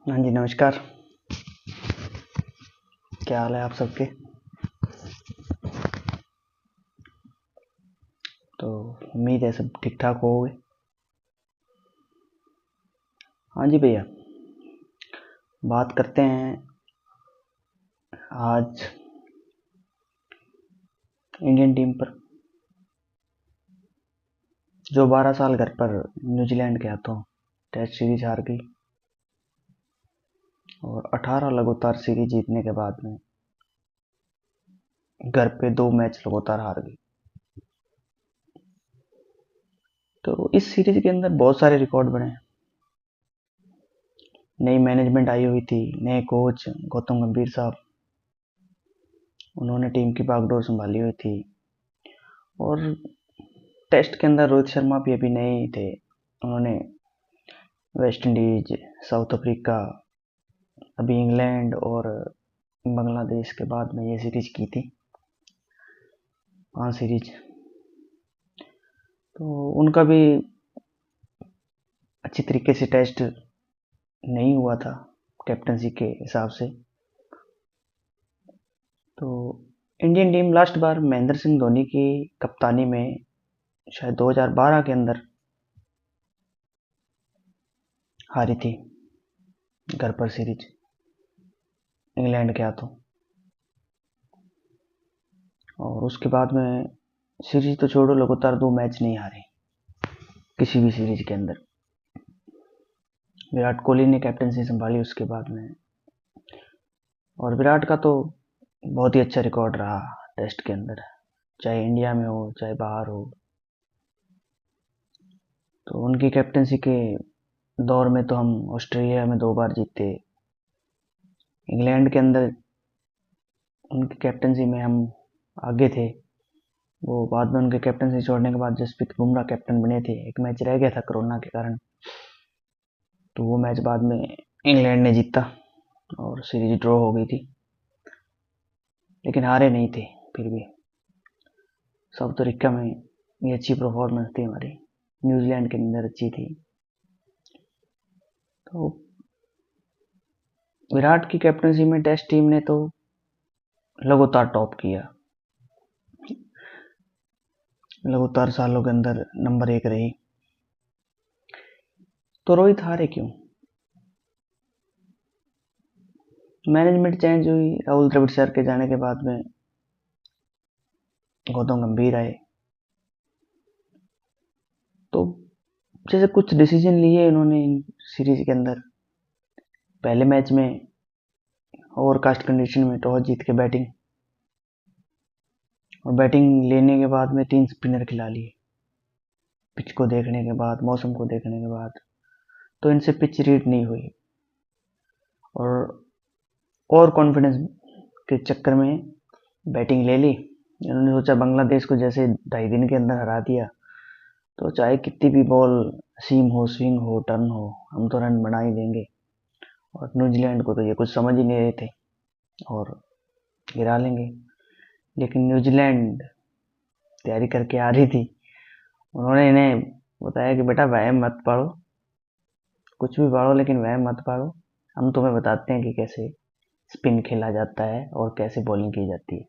हाँ जी, नमस्कार। क्या हाल है आप सबके? तो उम्मीद है सब ठीक ठाक होगे। हाँ जी भैया, बात करते हैं आज इंडियन टीम पर, जो 12 साल घर पर न्यूजीलैंड के हाथों टेस्ट सीरीज हार गई और 18 लगातार सीरीज जीतने के बाद में घर पे 2 मैच लगातार हार गई। तो इस सीरीज के अंदर बहुत सारे रिकॉर्ड बने। नई मैनेजमेंट आई हुई थी, नए कोच गौतम गंभीर साहब, उन्होंने टीम की बागडोर संभाली हुई थी। और टेस्ट के अंदर रोहित शर्मा भी अभी नए ही थे, उन्होंने वेस्ट इंडीज, साउथ अफ्रीका, अभी इंग्लैंड और बांग्लादेश के बाद में ये सीरीज की थी, 5 सीरीज। तो उनका भी अच्छी तरीके से टेस्ट नहीं हुआ था कैप्टनसी के हिसाब से। तो इंडियन टीम लास्ट बार महेंद्र सिंह धोनी की कप्तानी में शायद 2012 के अंदर हारी थी घर पर सीरीज इंग्लैंड के हाथों। और उसके बाद में सीरीज तो छोड़ो, लगातार 2 मैच नहीं हारे किसी भी सीरीज के अंदर। विराट कोहली ने कैप्टनसी संभाली उसके बाद में, और विराट का तो बहुत ही अच्छा रिकॉर्ड रहा टेस्ट के अंदर, चाहे इंडिया में हो चाहे बाहर हो। तो उनकी कैप्टनसी के दौर में तो हम ऑस्ट्रेलिया में 2 बार जीते, इंग्लैंड के अंदर उनकी कैप्टनसी में हम आगे थे। वो बाद में उनके कैप्टनसी छोड़ने के बाद जसप्रीत बुमराह कैप्टन बने थे, एक मैच रह गया था कोरोना के कारण, तो वो मैच बाद में इंग्लैंड ने जीता और सीरीज ड्रॉ हो गई थी, लेकिन हारे नहीं थे। फिर भी साउथ अफ्रीका में ये अच्छी परफॉर्मेंस थी हमारी, न्यूजीलैंड के अंदर अच्छी थी। तो विराट की कैप्टनसी में टेस्ट टीम ने तो लगातार टॉप किया, लगातार सालों के अंदर नंबर 1 रही। तो रोहित हारे क्यों? मैनेजमेंट चेंज हुई, राहुल द्रविड़ सर के जाने के बाद में गौतम गंभीर आए। तो जैसे कुछ डिसीजन लिए इन्होंने इन सीरीज के अंदर, पहले मैच में ओवरकास्ट कंडीशन में टॉस जीत के बैटिंग, और बैटिंग लेने के बाद में 3 स्पिनर खिला लिए, पिच को देखने के बाद, मौसम को देखने के बाद। तो इनसे पिच रीड नहीं हुई, और कॉन्फिडेंस के चक्कर में बैटिंग ले ली। इन्होंने सोचा बांग्लादेश को जैसे 2.5 दिन के अंदर हरा दिया, तो चाहे कितनी भी बॉल सीम हो, स्विंग हो, टर्न हो, हम तो रन बना ही देंगे। और न्यूजीलैंड को तो ये कुछ समझ ही नहीं रहे थे और गिरा लेंगे। लेकिन न्यूजीलैंड तैयारी करके आ रही थी, उन्होंने इन्हें बताया कि बेटा वहम मत पाड़ो, कुछ भी पाड़ो लेकिन वहम मत पाड़ो, हम तुम्हें बताते हैं कि कैसे स्पिन खेला जाता है और कैसे बॉलिंग की जाती है।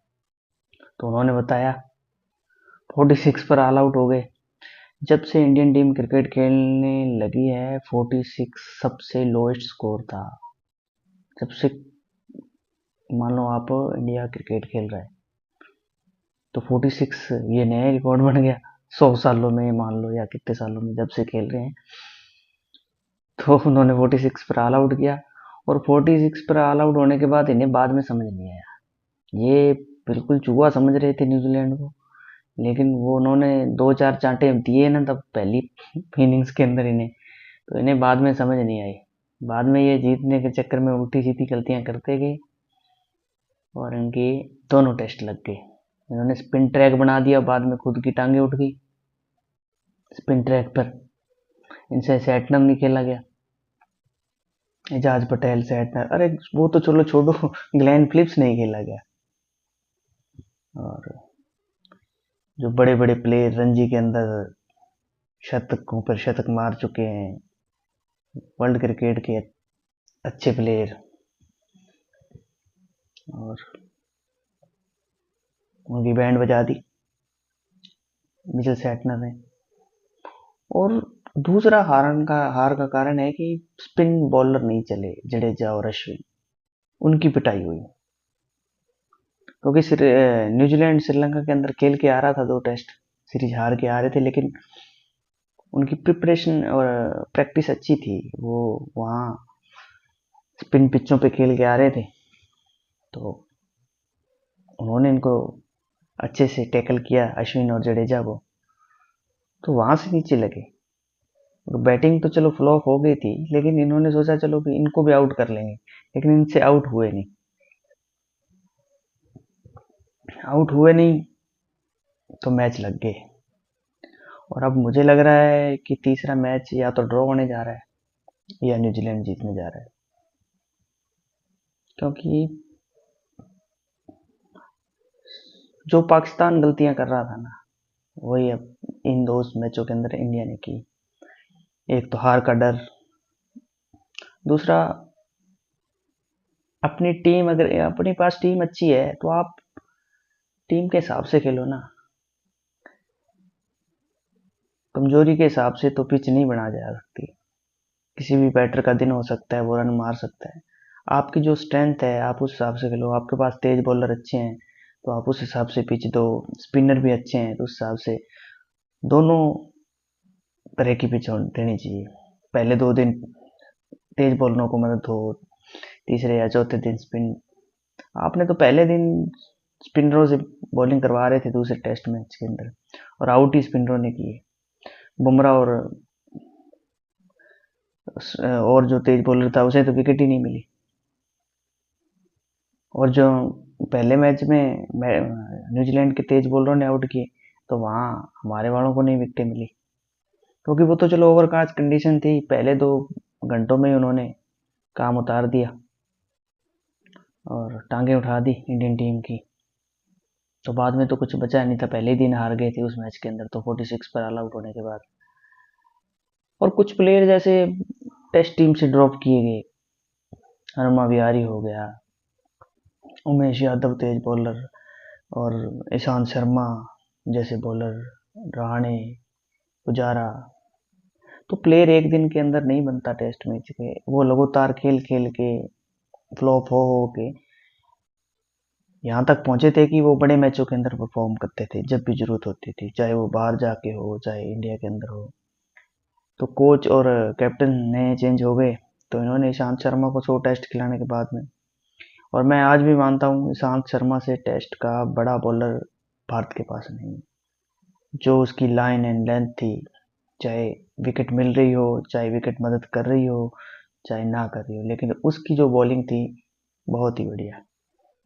तो उन्होंने बताया, 46 पर ऑल आउट हो गए। जब से इंडियन टीम क्रिकेट खेलने लगी है 46 सबसे लोएस्ट स्कोर था। जब से मान लो आप इंडिया क्रिकेट खेल रहा है तो 46 ये नया रिकॉर्ड बन गया। 100 सालों में मान लो या कितने सालों में जब से खेल रहे हैं, तो उन्होंने 46 पर ऑल आउट किया। और 46 पर ऑल आउट होने के बाद इन्हें बाद में समझ नहीं आया, ये बिल्कुल चूहा समझ रहे थे न्यूजीलैंड को। लेकिन वो उन्होंने 2-4 चांटे दिए ना तब पहली इनिंग्स के अंदर इन्हें, तो इन्हें बाद में समझ नहीं आई। बाद में ये जीतने के चक्कर में उल्टी सीधी गलतियां करते गए और इनकी दोनों टेस्ट लग गए। इन्होंने स्पिन ट्रैक बना दिया, बाद में खुद की टांगे उठ गई स्पिन ट्रैक पर, इनसे सैटनम नहीं खेला गया, एजाज पटेल सैटनर, अरे वो तो चलो छोड़ो, ग्लेन फिलिप्स नहीं खेला गया। और जो बड़े बड़े प्लेयर रणजी के अंदर शतकों पर शतक मार चुके हैं, वर्ल्ड क्रिकेट के अच्छे प्लेयर और उनकी बैंड बजा दी मिचेल सैटनर ने। और दूसरा हार का कारण है कि स्पिन बॉलर नहीं चले, जडेजा और अश्विन, उनकी पिटाई हुई। क्योंकि न्यूजीलैंड श्रीलंका के अंदर खेल के आ रहा था, 2 टेस्ट सीरीज हार के आ रहे थे, लेकिन उनकी प्रिपरेशन और प्रैक्टिस अच्छी थी। वो वहाँ स्पिन पिचों पे खेल के आ रहे थे, तो उन्होंने इनको अच्छे से टैकल किया, अश्विन और जडेजा को, तो वहां से नीचे लगे। और बैटिंग तो चलो फ्लॉप हो गई थी, लेकिन इन्होंने सोचा चलो कि इनको भी आउट कर लेंगे, लेकिन इनसे आउट हुए नहीं। आउट हुए नहीं तो मैच लग गए। और अब मुझे लग रहा है कि तीसरा मैच या तो ड्रॉ होने जा रहा है या न्यूजीलैंड जीतने जा रहा है। क्योंकि जो पाकिस्तान गलतियां कर रहा था ना, वही अब इन 2 मैचों के अंदर इंडिया ने की। एक तो हार का डर, दूसरा अपनी टीम, अगर अपने पास टीम अच्छी है तो आप टीम के हिसाब से खेलो ना। कमजोरी के हिसाब से तो पिच नहीं बना जा सकती। किसी भी बैटर का दिन हो सकता है, वो रन मार सकता है। आपकी जो स्ट्रेंथ है आप उस हिसाब से खेलो। आपके पास तेज बॉलर अच्छे हैं तो आप उस हिसाब से पिच दो। स्पिनर भी अच्छे हैं तो उस हिसाब से दोनों तरह की पिच देनी चाहिए। पहले 2 दिन तेज बॉलरों को मदद हो, तीसरे या चौथे दिन स्पिन। आपने तो पहले दिन स्पिनरों से बॉलिंग करवा रहे थे दूसरे टेस्ट मैच के अंदर, और आउट ही स्पिनरों ने किए। बुमराह और जो तेज बॉलर था उसे तो विकेट ही नहीं मिली। और जो पहले मैच में न्यूजीलैंड के तेज बॉलरों ने आउट किए, तो वहाँ हमारे वालों को नहीं विकेटें मिली। क्योंकि वो तो चलो ओवरकास्ट कंडीशन थी, पहले 2 घंटों में ही उन्होंने काम उतार दिया और टांगे उठा दी इंडियन टीम की। तो बाद में तो कुछ बचा नहीं था, पहले ही दिन हार गए थे उस मैच के अंदर तो 46 पर ऑल आउट होने के बाद। और कुछ प्लेयर जैसे टेस्ट टीम से ड्रॉप किए गए, हनुमा विहारी हो गया, उमेश यादव तेज बॉलर, और ईशांत शर्मा जैसे बॉलर, रहाणे, पुजारा। तो प्लेयर एक दिन के अंदर नहीं बनता टेस्ट मैच के, वो लगातार खेल खेल के फ्लॉप हो के यहाँ तक पहुंचे थे कि वो बड़े मैचों के अंदर परफॉर्म करते थे जब भी जरूरत होती थी, चाहे वो बाहर जाके हो चाहे इंडिया के अंदर हो। तो कोच और कैप्टन नए चेंज हो गए, तो इन्होंने ईशांत शर्मा को 100 टेस्ट खिलाने के बाद में, और मैं आज भी मानता हूँ ईशांत शर्मा से टेस्ट का बड़ा बॉलर भारत के पास नहीं। जो उसकी लाइन एंड लेंथ थी, चाहे विकेट मिल रही हो, चाहे विकेट मदद कर रही हो, चाहे ना कर रही हो, लेकिन उसकी जो बॉलिंग थी बहुत ही बढ़िया।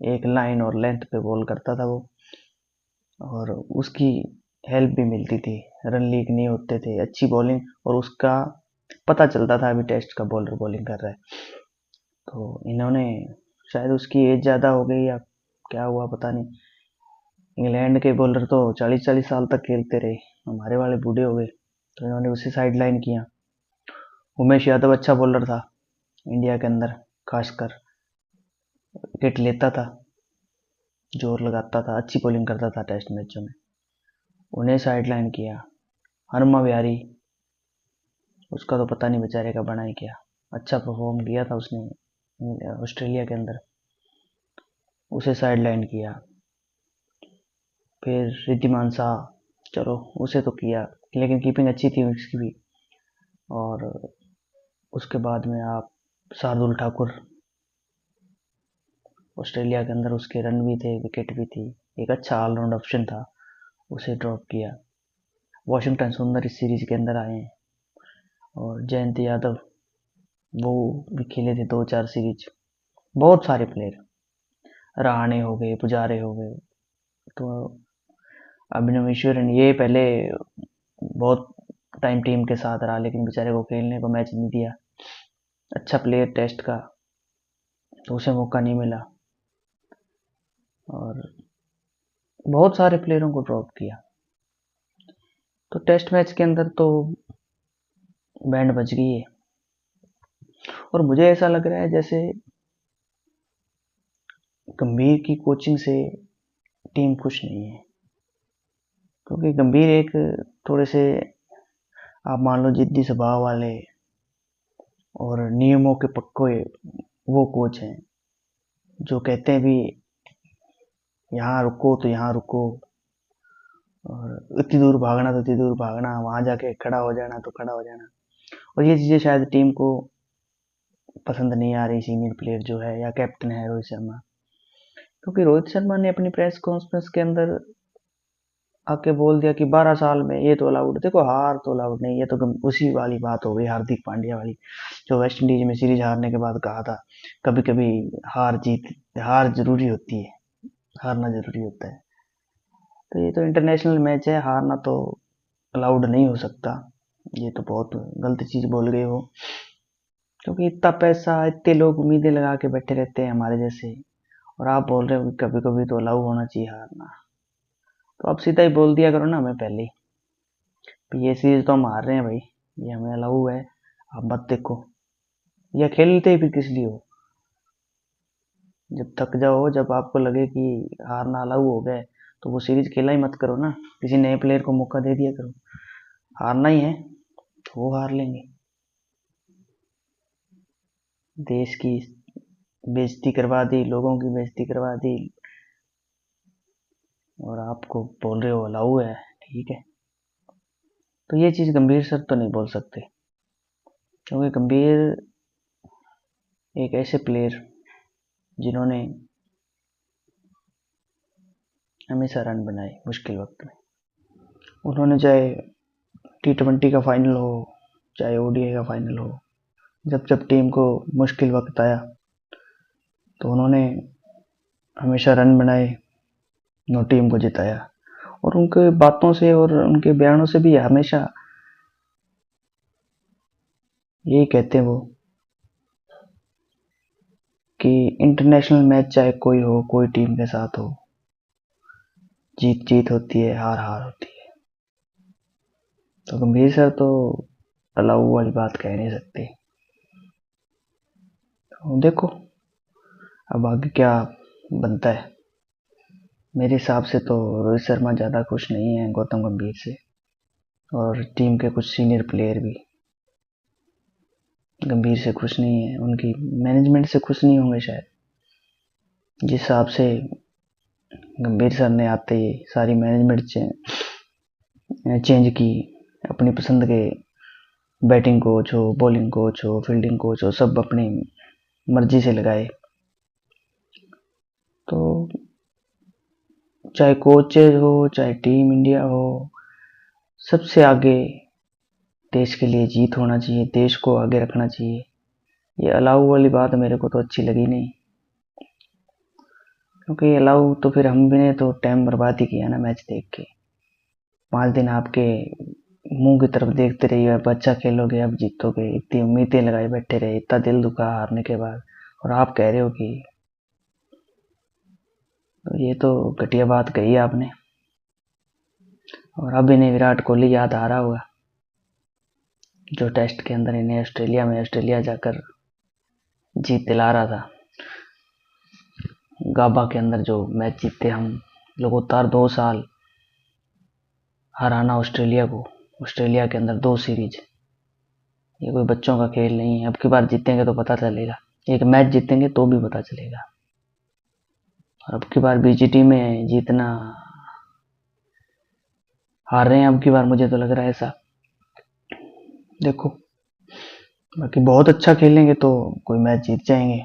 एक लाइन और लेंथ पे बॉल करता था वो, और उसकी हेल्प भी मिलती थी, रन लीक नहीं होते थे, अच्छी बॉलिंग। और उसका पता चलता था अभी टेस्ट का बॉलर बॉलिंग कर रहा है। तो इन्होंने, शायद उसकी एज ज़्यादा हो गई या क्या हुआ पता नहीं, इंग्लैंड के बॉलर तो 40-40 साल तक खेलते रहे, हमारे वाले बूढ़े हो गए, तो इन्होंने उसे साइड लाइन किया। उमेश यादव अच्छा बॉलर था इंडिया के अंदर, खासकर विकेट लेता था, जोर लगाता था, अच्छी बॉलिंग करता था टेस्ट मैचों में, उन्हें साइड लाइन किया। हनुमा विहारी, उसका तो पता नहीं बेचारे का बना ही क्या, अच्छा परफॉर्म किया था उसने ऑस्ट्रेलिया के अंदर, उसे साइड लाइन किया। फिर रिद्धिमान शाह, चलो उसे तो किया, लेकिन कीपिंग अच्छी थी उसकी भी। और उसके बाद में आप शार्दुल ठाकुर, ऑस्ट्रेलिया के अंदर उसके रन भी थे, विकेट भी थी, एक अच्छा ऑलराउंड ऑप्शन था, उसे ड्रॉप किया। वॉशिंगटन सुंदर इस सीरीज के अंदर आए हैं, और जयंत यादव वो भी खेले थे 2-4 सीरीज। बहुत सारे प्लेयर, रहाणे हो गए, पुजारे हो गए, तो अभिनव ईश्वरन ये पहले बहुत टाइम टीम के साथ रहा, लेकिन बेचारे को खेलने को मैच नहीं दिया। अच्छा प्लेयर टेस्ट का, तो उसे मौका नहीं मिला। और बहुत सारे प्लेयरों को ड्रॉप किया। तो टेस्ट मैच के अंदर तो बैंड बज गई है। और मुझे ऐसा लग रहा है जैसे गंभीर की कोचिंग से टीम खुश नहीं है, क्योंकि गंभीर एक थोड़े से, आप मान लो, जिद्दी स्वभाव वाले और नियमों के पक्के वो कोच हैं, जो कहते हैं भी यहाँ रुको तो यहाँ रुको, और इतनी दूर भागना तो इतनी दूर भागना, वहां जाके खड़ा हो जाना तो खड़ा हो जाना। और ये चीजें शायद टीम को पसंद नहीं आ रही, सीनियर प्लेयर जो है या कैप्टन है रोहित शर्मा। क्योंकि रोहित शर्मा ने अपनी प्रेस कॉन्फ्रेंस के अंदर आके बोल दिया कि 12 साल में ये तो अलाउड। देखो, हार तो अलाउड नहीं, ये तो उसी वाली बात हो गई, हार्दिक पांड्या वाली, जो वेस्ट इंडीज में सीरीज हारने के बाद कहा था, कभी कभी हार जीत, हार जरूरी होती है, हारना जरूरी होता है। तो ये तो इंटरनेशनल मैच है, हारना तो अलाउड नहीं हो सकता। ये तो बहुत गलत चीज बोल गए हो, क्योंकि इतना पैसा, इतने लोग उम्मीदें लगा के बैठे रहते हैं हमारे जैसे, और आप बोल रहे हो कि कभी कभी तो अलाउ होना चाहिए हारना। तो आप सीधा ही बोल दिया करो ना हमें पहले ही, ये सीरीज तो हम हार रहे हैं भाई, ये हमें अलाउ है, आप मत देखो। या खेलते ही फिर किस लिए हो? जब थक जाओ, जब आपको लगे कि हारना अलाउ हो गए, तो वो सीरीज खेला ही मत करो ना, किसी नए प्लेयर को मौका दे दिया करो। हारना ही है तो वो हार लेंगे। देश की बेइज्जती करवा दी, लोगों की बेइज्जती करवा दी, और आपको बोल रहे हो अलाउ है, ठीक है। तो ये चीज गंभीर सर तो नहीं बोल सकते, क्योंकि गंभीर एक ऐसे प्लेयर जिन्होंने हमेशा रन बनाए मुश्किल वक्त में। उन्होंने चाहे T20 का फाइनल हो, चाहे ODI का फाइनल हो, जब जब टीम को मुश्किल वक्त आया तो उन्होंने हमेशा रन बनाए और टीम को जिताया। और उनके बातों से और उनके बयानों से भी हमेशा यही कहते हैं वो, कि इंटरनेशनल मैच चाहे कोई हो, कोई टीम के साथ हो, जीत जीत होती है, हार हार होती है। तो गंभीर सर तो अलाउ वाली बात कह नहीं सकते। तो देखो अब आगे क्या बनता है। मेरे हिसाब से तो रोहित शर्मा ज़्यादा खुश नहीं है गौतम गंभीर से, और टीम के कुछ सीनियर प्लेयर भी गंभीर से खुश नहीं है, उनकी मैनेजमेंट से खुश नहीं होंगे शायद। जिस हिसाब से गंभीर सर ने आते ही सारी मैनेजमेंट चेंज की, अपनी पसंद के बैटिंग कोच हो, बॉलिंग कोच हो, फील्डिंग कोच हो, सब अपनी मर्जी से लगाए। तो चाहे कोचेज हो, चाहे टीम इंडिया हो, सबसे आगे देश के लिए जीत होना चाहिए, देश को आगे रखना चाहिए। ये अलाउ वाली बात मेरे को तो अच्छी लगी नहीं, क्योंकि अलाउ तो फिर हम भी ने तो टाइम बर्बाद ही किया ना मैच देख के। 5 दिन आपके मुंह की तरफ देखते रहिए, अब अच्छा खेलोगे, अब जीतोगे, इतनी उम्मीदें लगाए बैठे रहे, इतना दिल दुखा हारने के बाद, और आप कह रहे हो कि, तो ये तो घटिया बात कही आपने। और अब इन्हें विराट कोहली याद आ रहा होगा, जो टेस्ट के अंदर इन्हें ऑस्ट्रेलिया जाकर जीत दिला रहा था। गाबा के अंदर जो मैच जीते हम, लगातार 2 साल हराना ऑस्ट्रेलिया को, ऑस्ट्रेलिया के अंदर 2 सीरीज, ये कोई बच्चों का खेल नहीं है। अब की बार जीतेंगे तो पता चलेगा, एक मैच जीतेंगे तो भी पता चलेगा। और अब की बार BGT में जीतना, हार रहे हैं अब की बार, मुझे तो लग रहा है ऐसा। देखो, बाकी बहुत अच्छा खेलेंगे तो कोई मैच जीत जाएंगे,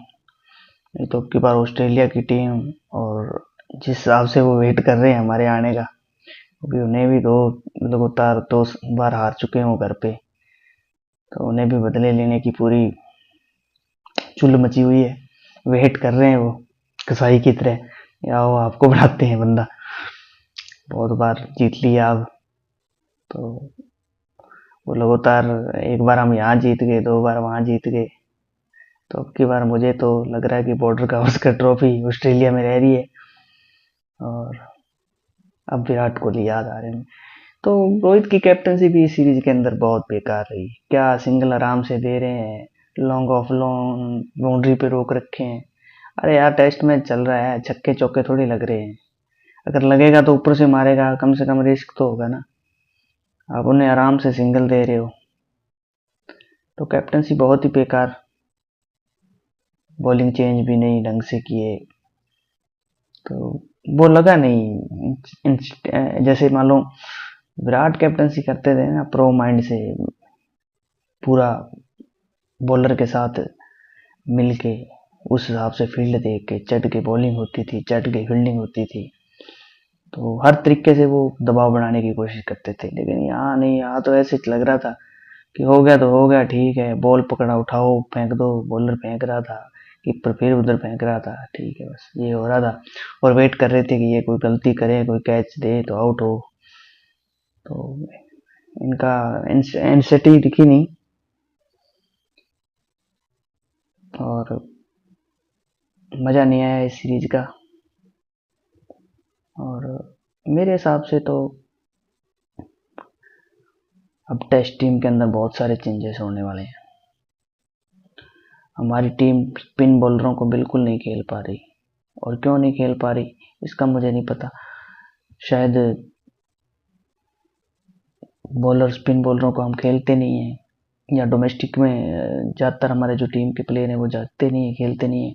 नहीं तो अब की बार ऑस्ट्रेलिया की टीम, और जिस हिसाब से वो वेट कर रहे हैं हमारे आने का, अभी उन्हें भी लगातार 2 बार हार चुके हैं वो घर पे, तो उन्हें भी बदले लेने की पूरी चुल मची हुई है। वेट कर रहे हैं वो कसाई की तरह, आओ आपको बनाते हैं बंदा, बहुत बार जीत लिया अब, तो वो लगातार, एक बार हम यहाँ जीत गए, 2 बार वहां जीत गए, तो अब की बार मुझे तो लग रहा है कि बॉर्डर गावस्कर ट्रॉफी ऑस्ट्रेलिया में रह रही है। और अब विराट कोहली याद आ रहे हैं। तो रोहित की कैप्टनसी भी इस सीरीज के अंदर बहुत बेकार रही। क्या सिंगल आराम से दे रहे हैं, लॉन्ग ऑफ लॉन्ग बाउंड्री पे रोक रखे हैं। अरे यार टेस्ट मैच चल रहा है, छक्के चौके थोड़ी लग रहे हैं। अगर लगेगा तो ऊपर से मारेगा, कम से कम रिस्क तो होगा ना। आप उन्हें आराम से सिंगल दे रहे हो। तो कैप्टनसी बहुत ही बेकार, बॉलिंग चेंज भी नहीं ढंग से किए। तो वो लगा नहीं जैसे मान लो विराट कैप्टनसी करते थे ना प्रो माइंड से, पूरा बॉलर के साथ मिलके उस हिसाब से फील्ड देख के चट के बॉलिंग होती थी, चट के फील्डिंग होती थी। तो हर तरीके से वो दबाव बनाने की कोशिश करते थे। लेकिन यहाँ नहीं, यहाँ तो ऐसे लग रहा था कि हो गया तो हो गया, ठीक है, बॉल पकड़ा उठाओ फेंक दो। बॉलर फेंक रहा था, कीपर फिर उधर फेंक रहा था, ठीक है, बस ये हो रहा था। और वेट कर रहे थे कि ये कोई गलती करे, कोई कैच दे तो आउट हो। तो इनका एनसेटिंग दिखी नहीं। और मज़ा नहीं आया इस सीरीज का। और मेरे हिसाब से तो अब टेस्ट टीम के अंदर बहुत सारे चेंजेस होने वाले हैं। हमारी टीम स्पिन बॉलरों को बिल्कुल नहीं खेल पा रही, और क्यों नहीं खेल पा रही इसका मुझे नहीं पता। शायद बॉलर स्पिन बॉलरों को हम खेलते नहीं हैं, या डोमेस्टिक में ज़्यादातर हमारे जो टीम के प्लेयर हैं वो जाते नहीं है, खेलते नहीं है।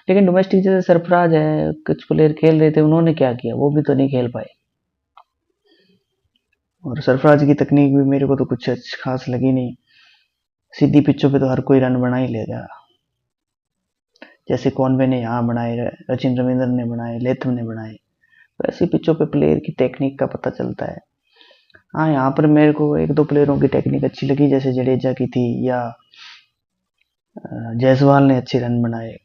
लेकिन डोमेस्टिक जैसे सरफराज है, कुछ प्लेयर खेल रहे थे, उन्होंने क्या किया, वो भी तो नहीं खेल पाए। और सरफराज की तकनीक भी मेरे को तो कुछ खास लगी नहीं। सीधी पिचों पे तो हर कोई रन बना ही लेगा, जैसे कॉनवे ने यहाँ बनाए, सचिन रविंद्र ने बनाए, लेथम ने बनाए। वैसी पिचों पे प्लेयर की टेक्निक का पता चलता है। हाँ, यहाँ पर मेरे को एक दो प्लेयरों की टेक्निक अच्छी लगी, जैसे जडेजा की थी, या जायसवाल ने अच्छे रन बनाए।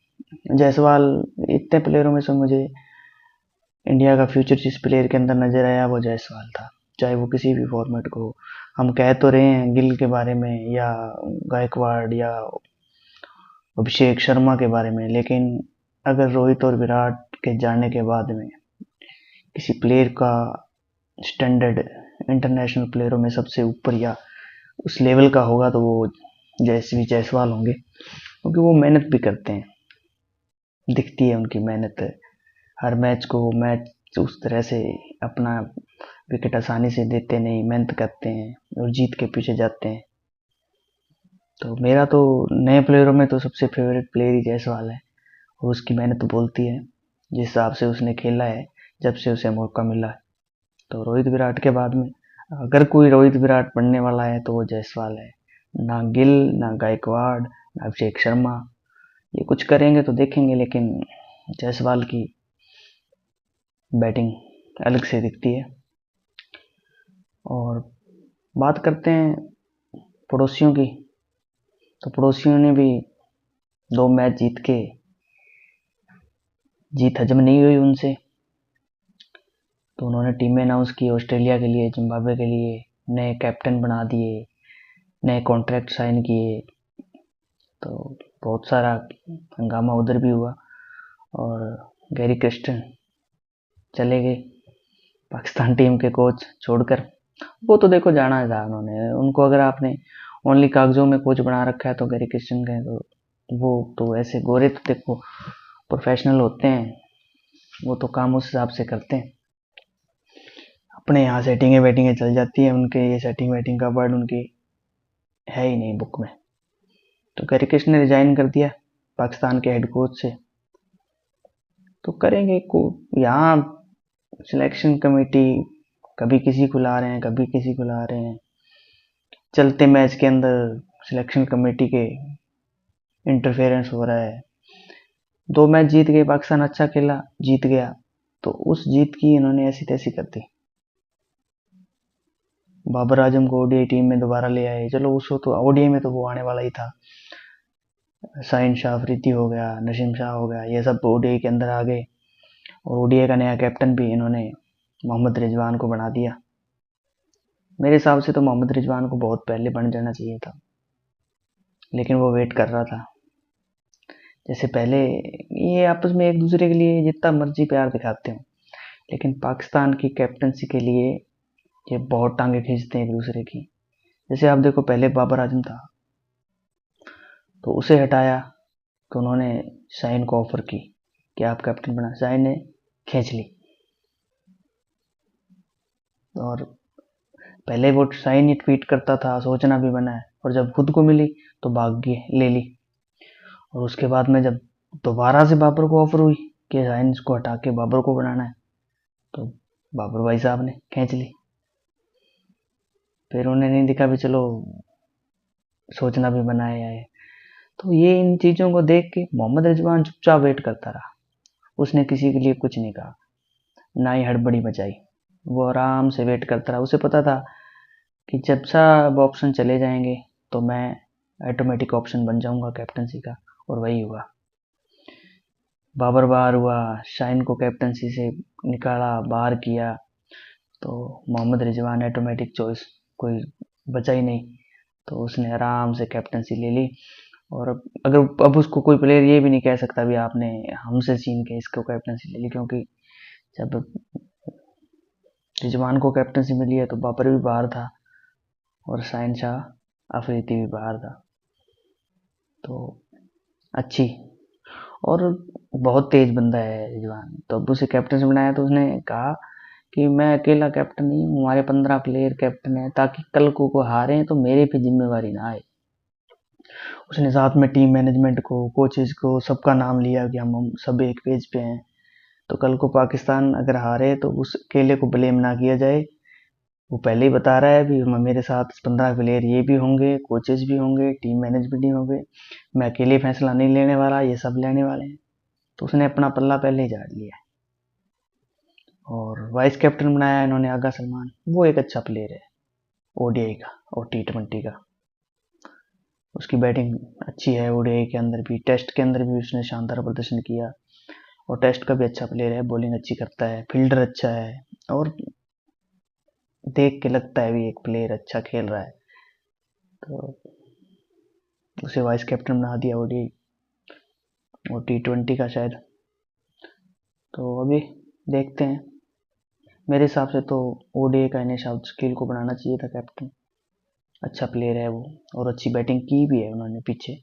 जायसवाल, इतने प्लेयरों में से मुझे इंडिया का फ्यूचर जिस प्लेयर के अंदर नजर आया वो जायसवाल था। चाहे वो किसी भी फॉर्मेट को, हम कह तो रहे हैं गिल के बारे में या गायकवाड़ या अभिषेक शर्मा के बारे में, लेकिन अगर रोहित और विराट के जाने के बाद में किसी प्लेयर का स्टैंडर्ड इंटरनेशनल प्लेयरों में सबसे ऊपर या उस लेवल का होगा तो वो जयसवी जायसवाल होंगे, क्योंकि वो मेहनत भी करते हैं, दिखती है उनकी मेहनत। हर मैच को वो मैच उस तरह से अपना विकेट आसानी से देते नहीं, मेहनत करते हैं और जीत के पीछे जाते हैं। तो मेरा तो नए प्लेयरों में तो सबसे फेवरेट प्लेयर ही जायसवाल है, और उसकी मेहनत बोलती है जिस हिसाब से उसने खेला है जब से उसे मौका मिला है। तो रोहित विराट के बाद में अगर कोई रोहित विराट बनने वाला है तो वो जायसवाल है। ना गिल, ना गायकवाड़, ना अभिषेक शर्मा, ये कुछ करेंगे तो देखेंगे, लेकिन जायसवाल की बैटिंग अलग से दिखती है। और बात करते हैं पड़ोसियों की, तो पड़ोसियों ने भी 2 मैच जीत के, जीत हजम नहीं हुई उनसे, तो उन्होंने टीमें अनाउंस की ऑस्ट्रेलिया के लिए, जिम्बाब्वे के लिए, नए कैप्टन बना दिए, नए कॉन्ट्रैक्ट साइन किए। तो बहुत सारा हंगामा उधर भी हुआ, और गैरी क्रिस्टन चले गए पाकिस्तान टीम के कोच छोड़कर। वो तो देखो जाना था उन्होंने, उनको अगर आपने ओनली कागजों में कोच बना रखा है तो गैरी क्रिस्टन का, तो वो तो ऐसे गोरे तो देखो प्रोफेशनल होते हैं, वो तो काम उस हिसाब से करते हैं। अपने यहाँ सेटिंगें वेटिंगें चल जाती है, उनके ये सेटिंग वेटिंग का वर्ड उनकी है ही नहीं बुक में। तो गैरी क्रिस्टन ने रिजाइन कर दिया पाकिस्तान के हेड कोच से। तो करेंगे को यहाँ सिलेक्शन कमेटी कभी किसी को ला रहे हैं, कभी किसी को ला रहे हैं। चलते मैच के अंदर सिलेक्शन कमेटी के इंटरफेरेंस हो रहा है। 2 मैच जीत गए, पाकिस्तान अच्छा खेला, जीत गया, तो उस जीत की इन्होंने ऐसी तैसी कर दी। बाबर आजम को ओडीआई टीम में दोबारा ले आए, चलो उसको तो ओडीआई में तो वो आने वाला ही था। साइन शाह अफरीदी हो गया, नसीम शाह हो गया, ये सब ओडीआई के अंदर आ गए। और ओडीआई का नया कैप्टन भी इन्होंने मोहम्मद रिजवान को बना दिया। मेरे हिसाब से तो मोहम्मद रिजवान को बहुत पहले बन जाना चाहिए था, लेकिन वो वेट कर रहा था। जैसे पहले ये आपस में एक दूसरे के लिए जितना मर्जी प्यार दिखाते हो, लेकिन पाकिस्तान की कैप्टनसी के लिए ये बहुत टांगे खींचते हैं एक दूसरे की। जैसे आप देखो पहले बाबर आजम था, तो उसे हटाया। तो उन्होंने शाइन को ऑफर की कि आप कैप्टन बना। शाइन ने खींच ली। और पहले वो शाइन ही ट्वीट करता था, सोचना भी बना है, और जब खुद को मिली तो भाग गई, ले ली। और उसके बाद में जब दोबारा से बाबर को ऑफर हुई कि शाइन को हटा के बाबर को बनाना है, तो बाबर भाई साहब ने खींच ली। फिर उन्हें नहीं दिखा भी चलो सोचना भी बनाया है। तो ये इन चीज़ों को देख के मोहम्मद रिजवान चुपचाप वेट करता रहा। उसने किसी के लिए कुछ नहीं कहा, ना ही हड़बड़ी मचाई। वो आराम से वेट करता रहा। उसे पता था कि जब सब ऑप्शन चले जाएंगे तो मैं ऑटोमेटिक ऑप्शन बन जाऊंगा कैप्टनसी का। और वही हुआ। बाबर बाहर हुआ, शाइन को कैप्टनसी से निकाला, बाहर किया, तो मोहम्मद रिजवान ऑटोमेटिक चॉइस, कोई बचा ही नहीं। तो उसने आराम से कैप्टनसी ले ली। और अब उसको कोई प्लेयर ये भी नहीं कह सकता भी आपने हमसे छीन के इसको कैप्टनसी ले ली, क्योंकि जब रिजवान को कैप्टनसी मिली है तो बाबर भी बाहर था और शाहिन शाह अफरीदी भी बाहर था। तो अच्छी, और बहुत तेज बंदा है रिजवान। तो अब उसे कैप्टन बनाया तो उसने कहा कि मैं अकेला कैप्टन नहीं हूँ, हमारे 15 प्लेयर कैप्टन है, ताकि कल को हारे तो मेरे पे जिम्मेवारी ना आए। उसने साथ में टीम मैनेजमेंट को, कोचेज को, सबका नाम लिया कि हम सब एक पेज पे हैं। तो कल को पाकिस्तान अगर हारे तो उस अकेले को ब्लेम ना किया जाए। वो पहले ही बता रहा है भी मेरे साथ 15 प्लेयर ये भी होंगे, कोचेज भी होंगे, टीम मैनेजमेंट भी होंगे, मैं अकेले फैसला नहीं लेने वाला, ये सब लेने वाले हैं। तो उसने अपना पल्ला पहले ही झाड़ लिया है। और वाइस कैप्टन बनाया इन्होंने आगा सलमान। वो एक अच्छा प्लेयर है ओडीआई का और टी20 का। उसकी बैटिंग अच्छी है, ओडीआई के अंदर भी, टेस्ट के अंदर भी उसने शानदार प्रदर्शन किया। और टेस्ट का भी अच्छा प्लेयर है, बॉलिंग अच्छी करता है, फील्डर अच्छा है, और देख के लगता है भी एक प्लेयर अच्छा खेल रहा है। तो उसे वाइस कैप्टन बना दिया ओडीआई और टी20 का शायद। तो अभी देखते हैं। मेरे हिसाब से तो ओडीआई का इन्हें साउथ स्किल को बनाना चाहिए था कैप्टन। अच्छा प्लेयर है वो, और अच्छी बैटिंग की भी है उन्होंने पीछे।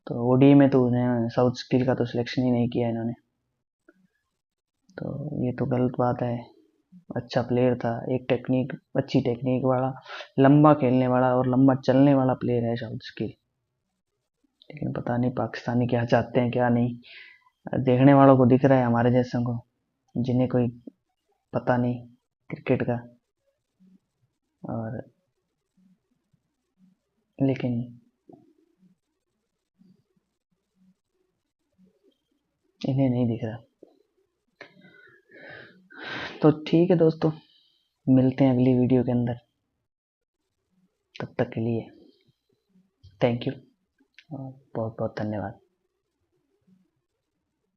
तो ओडीआई में तो उन्हें साउथ स्किल का तो सिलेक्शन ही नहीं किया इन्होंने। तो ये तो गलत बात है। अच्छा प्लेयर था, एक टेक्निक, अच्छी टेक्निक वाला, लंबा खेलने वाला और लंबा चलने वाला प्लेयर है साउथ स्किल। लेकिन पता नहीं पाकिस्तानी क्या चाहते हैं क्या नहीं। देखने वालों को दिख रहा है, हमारे जैसों को, जिन्हें कोई पता नहीं क्रिकेट का। और लेकिन इन्हें नहीं दिख रहा। तो ठीक है दोस्तों, मिलते हैं अगली वीडियो के अंदर। तब तक के लिए थैंक यू और बहुत बहुत धन्यवाद।